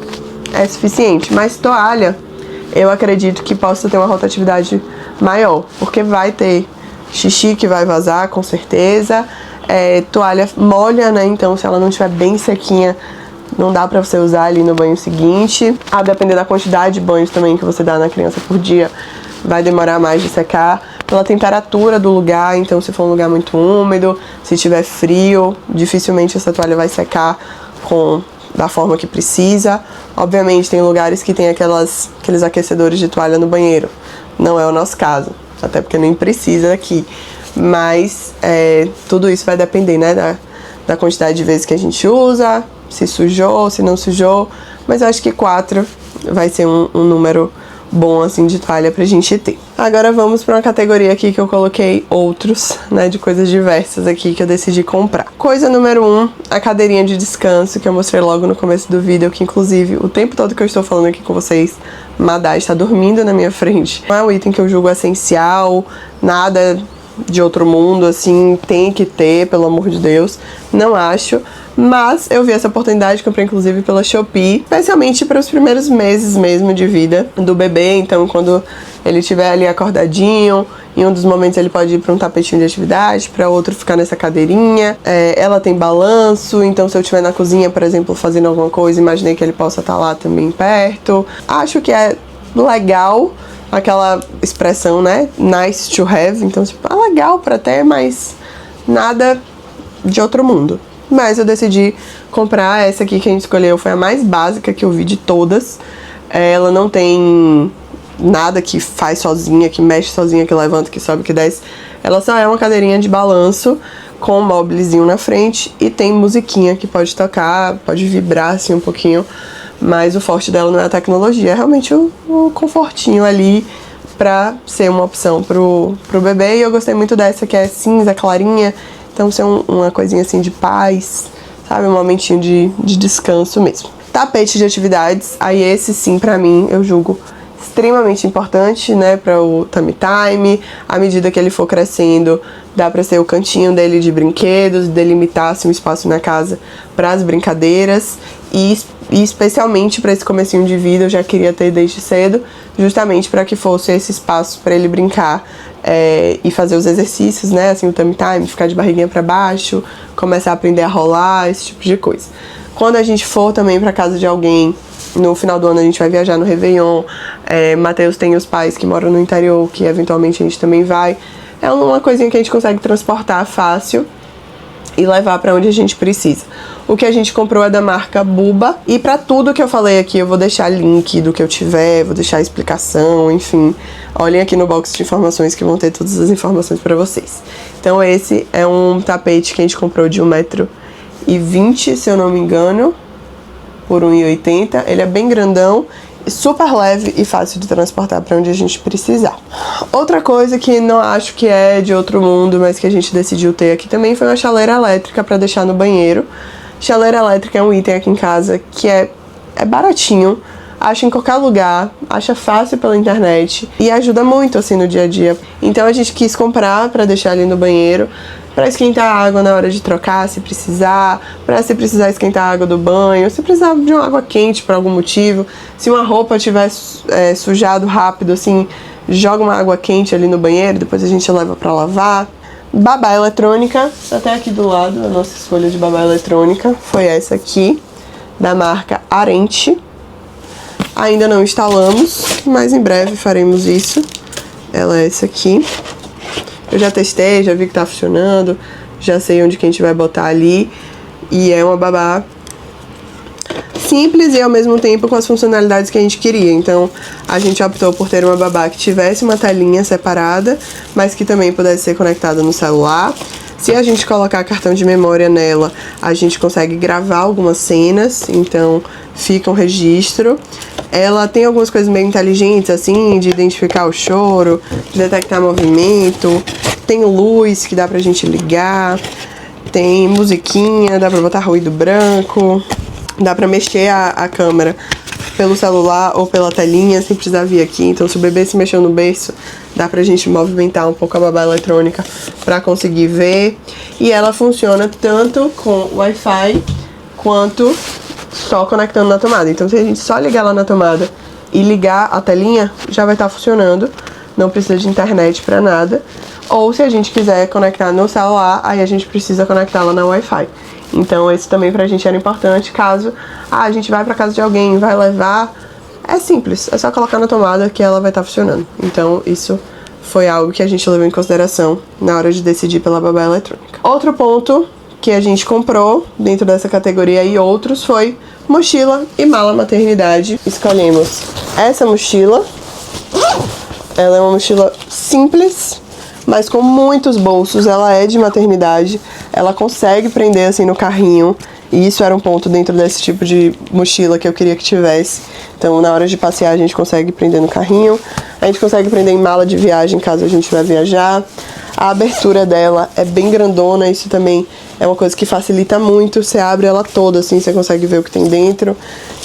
S1: é suficiente. Mas toalha, eu acredito que possa ter uma rotatividade maior, porque vai ter xixi que vai vazar, com certeza. Toalha molha, né? Então, se ela não estiver bem sequinha, não dá pra você usar ali no banho seguinte. A depender da quantidade de banhos também que você dá na criança por dia, vai demorar mais de secar. Pela temperatura do lugar, então se for um lugar muito úmido, se tiver frio, dificilmente essa toalha vai secar da forma que precisa. Obviamente tem lugares que tem aqueles aquecedores de toalha no banheiro. Não é o nosso caso, até porque nem precisa aqui. Mas tudo isso vai depender, né, da quantidade de vezes que a gente usa, se sujou, se não sujou. Mas eu acho que 4 vai ser um número bom assim de toalha pra gente ter. Agora vamos pra uma categoria aqui que eu coloquei outros, né, de coisas diversas aqui que eu decidi comprar. Coisa número 1, a cadeirinha de descanso, que eu mostrei logo no começo do vídeo, que inclusive o tempo todo que eu estou falando aqui com vocês, Madá está dormindo na minha frente. Não é um item que eu julgo essencial, nada de outro mundo, assim, tem que ter, pelo amor de Deus, não acho. Mas eu vi essa oportunidade, comprei inclusive pela Shopee, especialmente para os primeiros meses mesmo de vida do bebê. Então, quando ele estiver ali acordadinho, em um dos momentos ele pode ir para um tapetinho de atividade, para outro ficar nessa cadeirinha. Ela tem balanço, então se eu estiver na cozinha, por exemplo, fazendo alguma coisa, imaginei que ele possa estar lá também perto. Acho que é legal aquela expressão, né? Nice to have. Então, tipo, é legal para ter, mas nada de outro mundo. Mas eu decidi comprar essa aqui que a gente escolheu, foi a mais básica que eu vi de todas. Ela não tem nada que faz sozinha, que mexe sozinha, que levanta, que sobe, que desce. Ela só é uma cadeirinha de balanço com um móvelzinho na frente e tem musiquinha que pode tocar, pode vibrar assim um pouquinho. Mas o forte dela não é a tecnologia, é realmente o confortinho ali pra ser uma opção pro bebê. E eu gostei muito dessa, que é cinza, clarinha. Então, ser uma coisinha assim de paz, sabe? Um momentinho de descanso mesmo. Tapete de atividades, aí esse sim, pra mim, eu julgo extremamente importante, né? Para o tummy time. À medida que ele for crescendo, dá pra ser o cantinho dele de brinquedos, delimitar assim, um espaço na casa para as brincadeiras. E especialmente para esse comecinho de vida, eu já queria ter desde cedo, justamente para que fosse esse espaço para ele brincar e fazer os exercícios, né, assim, o tummy time, ficar de barriguinha para baixo, começar a aprender a rolar, esse tipo de coisa. Quando a gente for também para casa de alguém, no final do ano a gente vai viajar no Réveillon, Matheus tem os pais que moram no interior, que eventualmente a gente também vai, é uma coisinha que a gente consegue transportar fácil e levar pra onde a gente precisa. O que a gente comprou é da marca Buba. E pra tudo que eu falei aqui, eu vou deixar link do que eu tiver, vou deixar explicação, enfim. Olhem aqui no box de informações que vão ter todas as informações pra vocês. Então esse é um tapete que a gente comprou de 1,20 m, se eu não me engano, por 1,80 m. Ele é bem grandão, super leve e fácil de transportar para onde a gente precisar. Outra coisa que não acho que é de outro mundo, mas que a gente decidiu ter aqui também, foi uma chaleira elétrica para deixar no banheiro. Chaleira elétrica é um item aqui em casa que é baratinho, acha em qualquer lugar, acha fácil pela internet e ajuda muito assim no dia a dia. Então a gente quis comprar para deixar ali no banheiro, para esquentar a água na hora de trocar, se precisar, para se precisar esquentar a água do banho, se precisar de uma água quente por algum motivo, se uma roupa tiver sujado rápido assim, joga uma água quente ali no banheiro, depois a gente leva para lavar. Babá eletrônica, até aqui do lado, a nossa escolha de babá eletrônica foi essa aqui, da marca Arente. Ainda não instalamos, mas em breve faremos isso. Ela é essa aqui. Eu já testei, já vi que tá funcionando, já sei onde que a gente vai botar ali. E é uma babá simples e ao mesmo tempo com as funcionalidades que a gente queria. Então a gente optou por ter uma babá que tivesse uma telinha separada, mas que também pudesse ser conectada no celular. Se a gente colocar cartão de memória nela, a gente consegue gravar algumas cenas, então fica um registro. Ela tem algumas coisas meio inteligentes, assim, de identificar o choro, de detectar movimento. Tem luz que dá pra gente ligar. Tem musiquinha, dá pra botar ruído branco. Dá pra mexer a câmera pelo celular ou pela telinha, sem precisar vir aqui. Então, se o bebê se mexeu no berço, dá pra gente movimentar um pouco a babá eletrônica pra conseguir ver. E ela funciona tanto com Wi-Fi quanto só conectando na tomada. Então, se a gente só ligar ela na tomada e ligar a telinha, já vai estar funcionando. Não precisa de internet pra nada. Ou se a gente quiser conectar no celular, aí a gente precisa conectá-la na Wi-Fi. Então esse também pra gente era importante, caso a gente vai pra casa de alguém, vai levar, é simples, é só colocar na tomada que ela vai estar funcionando. Então isso foi algo que a gente levou em consideração na hora de decidir pela babá eletrônica. Outro ponto que a gente comprou dentro dessa categoria e outros foi mochila e mala maternidade. Escolhemos essa mochila, ela é uma mochila simples, mas com muitos bolsos. Ela é de maternidade, ela consegue prender assim no carrinho, e isso era um ponto dentro desse tipo de mochila que eu queria que tivesse. Então na hora de passear a gente consegue prender no carrinho, a gente consegue prender em mala de viagem caso a gente vá viajar. A abertura dela é bem grandona, isso também é uma coisa que facilita muito. Você abre ela toda assim, você consegue ver o que tem dentro.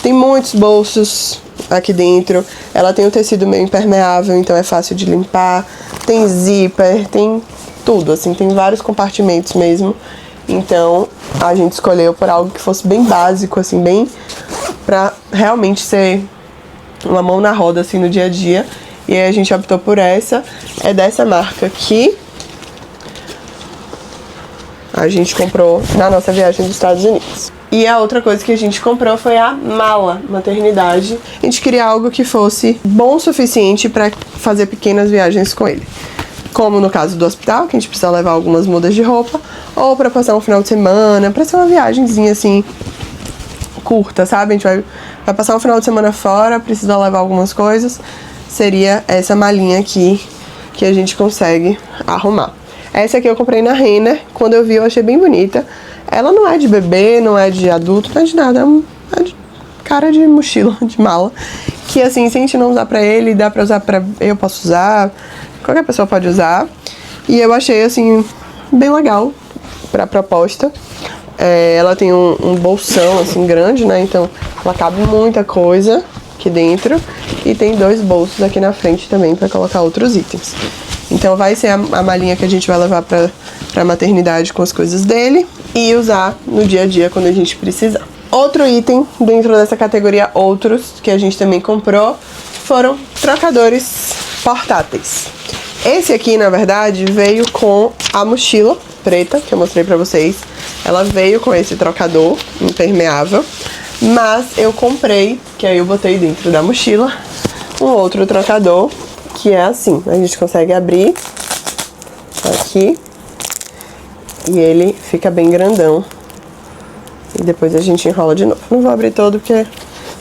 S1: Tem muitos bolsos aqui dentro, ela tem um tecido meio impermeável, então é fácil de limpar. Tem zíper, tem tudo, assim, tem vários compartimentos mesmo. Então a gente escolheu por algo que fosse bem básico, assim, bem pra realmente ser uma mão na roda, assim, no dia a dia. E aí a gente optou por essa, é dessa marca aqui. A gente comprou na nossa viagem dos Estados Unidos. E a outra coisa que a gente comprou foi a mala maternidade. A gente queria algo que fosse bom o suficiente para fazer pequenas viagens com ele. Como no caso do hospital, que a gente precisa levar algumas mudas de roupa, ou para passar um final de semana, para ser uma viagenzinha assim, curta, sabe? A gente vai passar um final de semana fora, precisa levar algumas coisas. Seria essa malinha aqui que a gente consegue arrumar. Essa aqui eu comprei na Renner, quando eu vi eu achei bem bonita. Ela não é de bebê, não é de adulto, não é de nada, é de cara de mochila, de mala. Que assim, se a gente não usar pra ele, dá pra usar pra... eu posso usar, qualquer pessoa pode usar. E eu achei assim, bem legal pra proposta. Ela tem um bolsão assim grande, né, então ela cabe muita coisa aqui dentro. E tem dois bolsos aqui na frente também pra colocar outros itens. Então vai ser a malinha que a gente vai levar pra maternidade com as coisas dele e usar no dia a dia quando a gente precisar. Outro item dentro dessa categoria outros que a gente também comprou foram trocadores portáteis. Esse aqui, na verdade, veio com a mochila preta que eu mostrei pra vocês. Ela veio com esse trocador impermeável, mas eu comprei, que aí eu botei dentro da mochila, um outro trocador que é assim, a gente consegue abrir aqui e ele fica bem grandão e depois a gente enrola de novo. Não vou abrir todo porque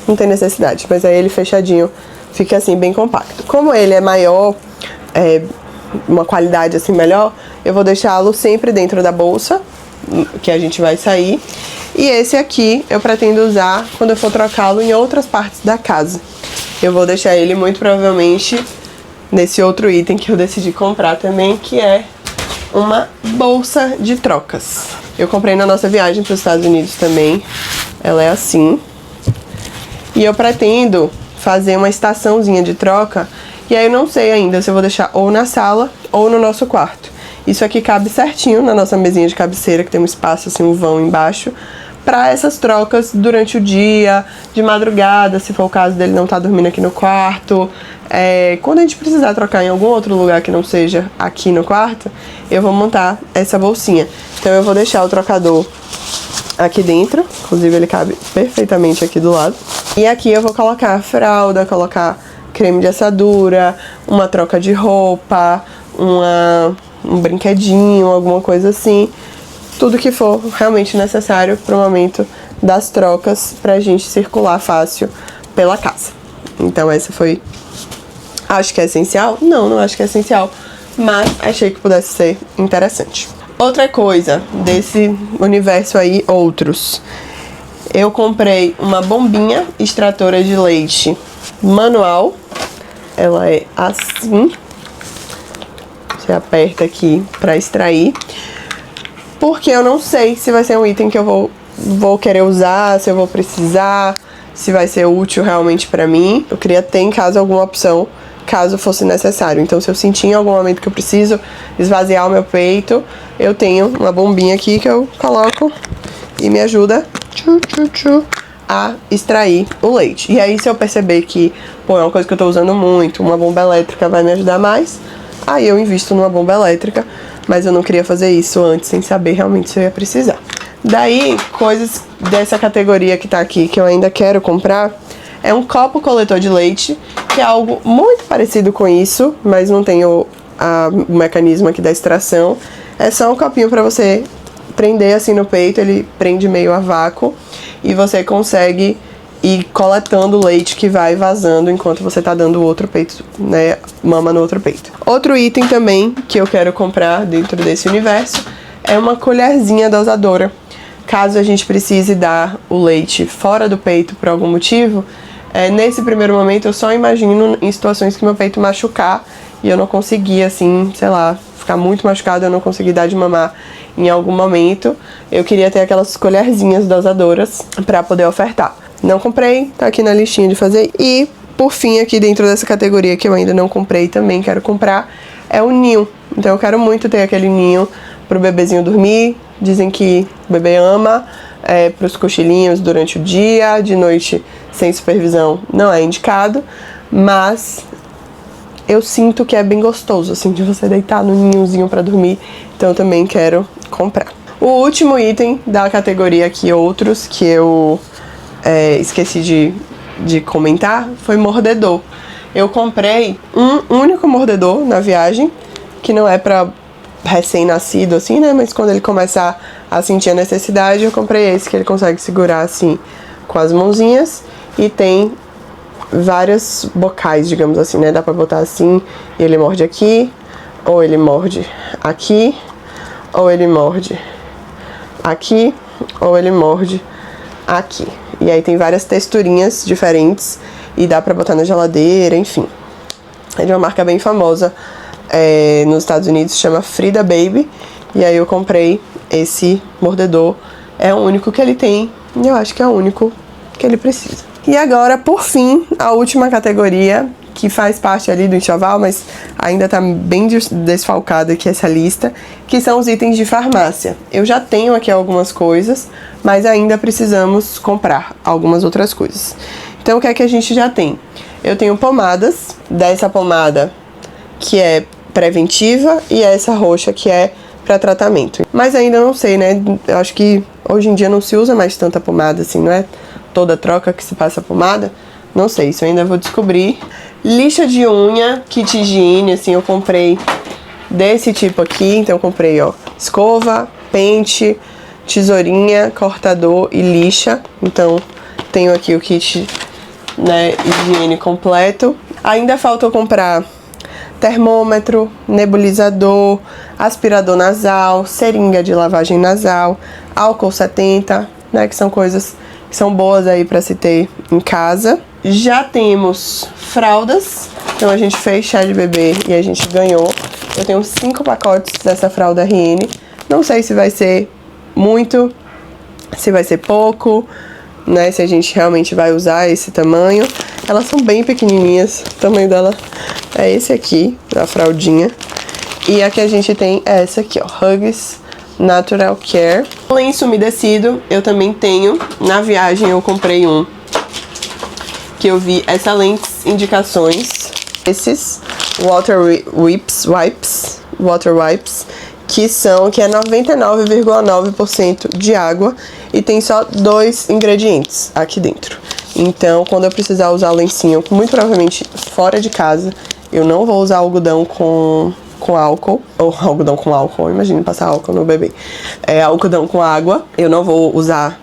S1: não tem necessidade, mas aí ele fechadinho fica assim bem compacto. Como ele é maior, uma qualidade assim melhor, eu vou deixá-lo sempre dentro da bolsa que a gente vai sair. E esse aqui eu pretendo usar quando eu for trocá-lo em outras partes da casa. Eu vou deixar ele muito provavelmente nesse outro item que eu decidi comprar também, que é uma bolsa de trocas. Eu comprei na nossa viagem para os Estados Unidos também. Ela é assim. E eu pretendo fazer uma estaçãozinha de troca. E aí eu não sei ainda se eu vou deixar ou na sala ou no nosso quarto. Isso aqui cabe certinho na nossa mesinha de cabeceira, que tem um espaço, assim, um vão embaixo, para essas trocas durante o dia, de madrugada, se for o caso dele não estar dormindo aqui no quarto. Quando a gente precisar trocar em algum outro lugar que não seja aqui no quarto, eu vou montar essa bolsinha. Então eu vou deixar o trocador aqui dentro, inclusive ele cabe perfeitamente aqui do lado. E aqui eu vou colocar fralda, colocar creme de assadura, uma troca de roupa, um brinquedinho, alguma coisa assim. Tudo que for realmente necessário pro momento das trocas, pra gente circular fácil pela casa. Então essa foi... Acho que é essencial? Não acho que é essencial, mas achei que pudesse ser interessante. Outra coisa desse universo aí, outros. Eu comprei uma bombinha extratora de leite manual. Ela é assim. Você aperta aqui pra extrair. Porque eu não sei se vai ser um item que eu vou querer usar, se eu vou precisar, se vai ser útil realmente pra mim. Eu queria ter em casa alguma opção, caso fosse necessário. Então, se eu sentir em algum momento que eu preciso esvaziar o meu peito, eu tenho uma bombinha aqui que eu coloco e me ajuda a extrair o leite. E aí, se eu perceber que, pô, é uma coisa que eu tô usando muito, uma bomba elétrica vai me ajudar mais, aí eu invisto numa bomba elétrica. Mas eu não queria fazer isso antes, sem saber realmente se eu ia precisar. Daí, coisas dessa categoria que tá aqui, que eu ainda quero comprar, é um copo coletor de leite, que é algo muito parecido com isso, mas não tem o mecanismo aqui da extração. É só um copinho pra você prender assim no peito, ele prende meio a vácuo, e você consegue ir coletando o leite que vai vazando enquanto você tá dando o outro peito, né, mama no outro peito. Outro item também que eu quero comprar dentro desse universo é uma colherzinha dosadora. Caso a gente precise dar o leite fora do peito por algum motivo, nesse primeiro momento eu só imagino em situações que meu peito machucar e eu não conseguir, assim, sei lá, ficar muito machucado, eu não conseguir dar de mamar em algum momento. Eu queria ter aquelas colherzinhas dosadoras pra poder ofertar. Não comprei, tá aqui na listinha de fazer. E, por fim, aqui dentro dessa categoria que eu ainda não comprei, também quero comprar, é o ninho. Então eu quero muito ter aquele ninho pro bebezinho dormir. Dizem que o bebê ama, pros cochilinhos durante o dia, de noite sem supervisão não é indicado, mas eu sinto que é bem gostoso, assim, de você deitar no ninhozinho pra dormir. Então eu também quero comprar. O último item da categoria aqui, outros, que eu esqueci de comentar, foi mordedor. Eu comprei um único mordedor na viagem, que não é pra recém-nascido assim, né, mas quando ele começar a sentir a necessidade, eu comprei esse, que ele consegue segurar assim com as mãozinhas, e tem várias bocais, digamos assim, né, dá pra botar assim, e ele morde aqui, ou ele morde aqui, ou ele morde aqui, ou ele morde aqui. E aí tem várias texturinhas diferentes e dá pra botar na geladeira, enfim. É de uma marca bem famosa nos Estados Unidos, chama Frida Baby. E aí eu comprei esse mordedor. É o único que ele tem e eu acho que é o único que ele precisa. E agora, por fim, a última categoria, que faz parte ali do enxoval, mas ainda tá bem desfalcada aqui essa lista, que são os itens de farmácia. Eu já tenho aqui algumas coisas, mas ainda precisamos comprar algumas outras coisas. Então, o que é que a gente já tem? Eu tenho pomadas, dessa pomada que é preventiva e essa roxa que é para tratamento. Mas ainda não sei, né? Eu acho que hoje em dia não se usa mais tanta pomada assim, não é toda troca que se passa pomada. Não sei, isso eu ainda vou descobrir. Lixa de unha, kit higiene, assim, eu comprei desse tipo aqui. Então eu comprei, ó, escova, pente, tesourinha, cortador e lixa. Então tenho aqui o kit, né, higiene completo. Ainda falta eu comprar termômetro, nebulizador, aspirador nasal, seringa de lavagem nasal, álcool 70, né, que são coisas que são boas aí pra se ter em casa. Já temos fraldas, então a gente fez chá de bebê e a gente ganhou. Eu tenho 5 pacotes dessa fralda RN. Não sei se vai ser muito, se vai ser pouco, né, se a gente realmente vai usar esse tamanho. Elas são bem pequenininhas, o tamanho dela é esse aqui, a fraldinha. E a que a gente tem é essa aqui, ó, Huggies Natural Care. Lenço umedecido, eu também tenho. Na viagem eu comprei um que eu vi excelentes indicações. Esses Water Wipes, que é 99,9% de água e tem só 2 ingredientes aqui dentro. Então, quando eu precisar usar lencinho, muito provavelmente fora de casa, eu não vou usar algodão com álcool, ou algodão com álcool, imagine passar álcool no bebê. Algodão com água, eu não vou usar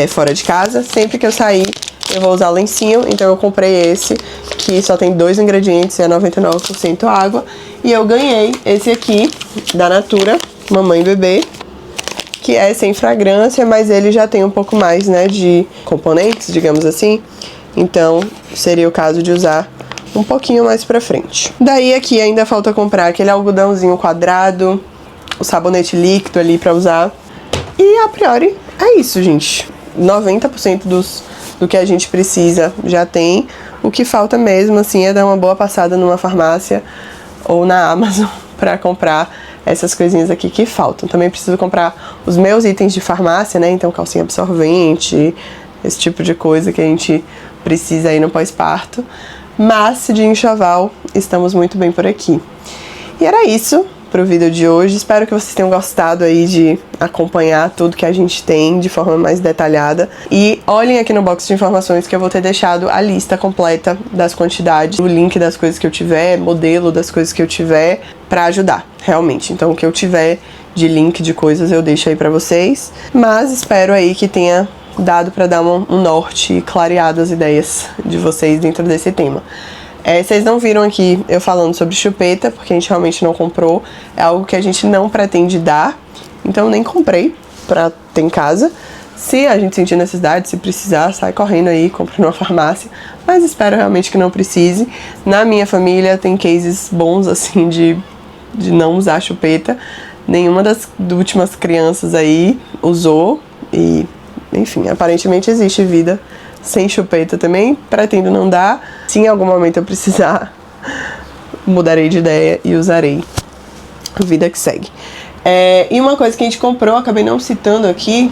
S1: fora de casa. Sempre que eu sair, eu vou usar lencinho, então eu comprei esse, que só tem 2 ingredientes e é 99% água. E eu ganhei esse aqui, da Natura, Mamãe e Bebê, que é sem fragrância, mas ele já tem um pouco mais, né, de componentes, digamos assim. Então, seria o caso de usar um pouquinho mais pra frente. Daí aqui ainda falta comprar aquele algodãozinho quadrado, o sabonete líquido ali pra usar. E a priori é isso, gente. 90% do que a gente precisa já tem. O que falta mesmo, assim, é dar uma boa passada numa farmácia ou na Amazon pra comprar essas coisinhas aqui que faltam. Também preciso comprar os meus itens de farmácia, né? Então, calcinha absorvente, esse tipo de coisa que a gente precisa aí no pós-parto. Mas, de enxoval, estamos muito bem por aqui. E era isso pro vídeo de hoje. Espero que vocês tenham gostado aí de acompanhar tudo que a gente tem de forma mais detalhada. E olhem aqui no box de informações que eu vou ter deixado a lista completa das quantidades, o link das coisas que eu tiver, modelo das coisas que eu tiver, pra ajudar, realmente. Então, o que eu tiver de link de coisas eu deixo aí pra vocês. Mas espero aí que tenha dado pra dar um norte e clareado as ideias de vocês dentro desse tema. Vocês não viram aqui eu falando sobre chupeta, porque a gente realmente não comprou. É algo que a gente não pretende dar, então nem comprei pra ter em casa. Se a gente sentir necessidade, se precisar, sai correndo aí, compra numa farmácia. Mas espero realmente que não precise. Na minha família tem cases bons, assim, de não usar chupeta. Nenhuma das últimas crianças aí usou. E, enfim, aparentemente existe vida sem chupeta também. Pretendo não dar. Se em algum momento eu precisar, mudarei de ideia e usarei. Vida que segue. E uma coisa que a gente comprou, acabei não citando aqui,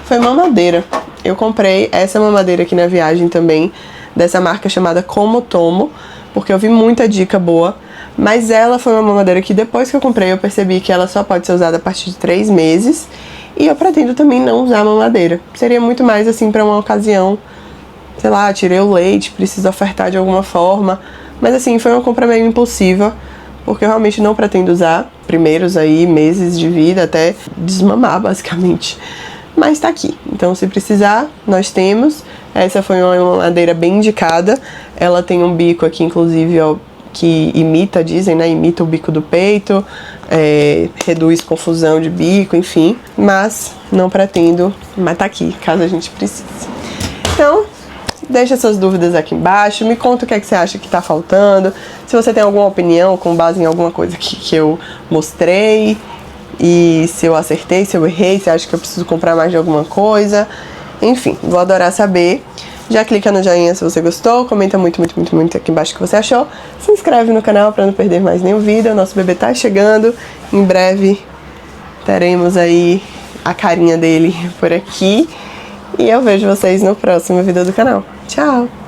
S1: foi mamadeira. Eu comprei essa mamadeira aqui na viagem também, dessa marca chamada Como Tomo, porque eu vi muita dica boa. Mas ela foi uma mamadeira que depois que eu comprei eu percebi que ela só pode ser usada a partir de 3 meses. E eu pretendo também não usar mamadeira. Seria muito mais assim pra uma ocasião, sei lá, tirei o leite, preciso ofertar de alguma forma. Mas assim, foi uma compra meio impulsiva, porque eu realmente não pretendo usar primeiros aí meses de vida, até desmamar basicamente. Mas tá aqui, então se precisar, nós temos. Essa foi uma mamadeira bem indicada. Ela tem um bico aqui, inclusive, ó, que imita, dizem, né, imita o bico do peito, reduz confusão de bico, enfim. Mas não pretendo, mas tá aqui, caso a gente precise. Então, deixa suas dúvidas aqui embaixo, me conta o que é que você acha que tá faltando, se você tem alguma opinião com base em alguma coisa que eu mostrei, e se eu acertei, se eu errei, se acha que eu preciso comprar mais de alguma coisa. Enfim, vou adorar saber. Já clica no joinha se você gostou, comenta muito aqui embaixo o que você achou. Se inscreve no canal para não perder mais nenhum vídeo. O nosso bebê tá chegando, em breve teremos aí a carinha dele por aqui. E eu vejo vocês no próximo vídeo do canal. Tchau!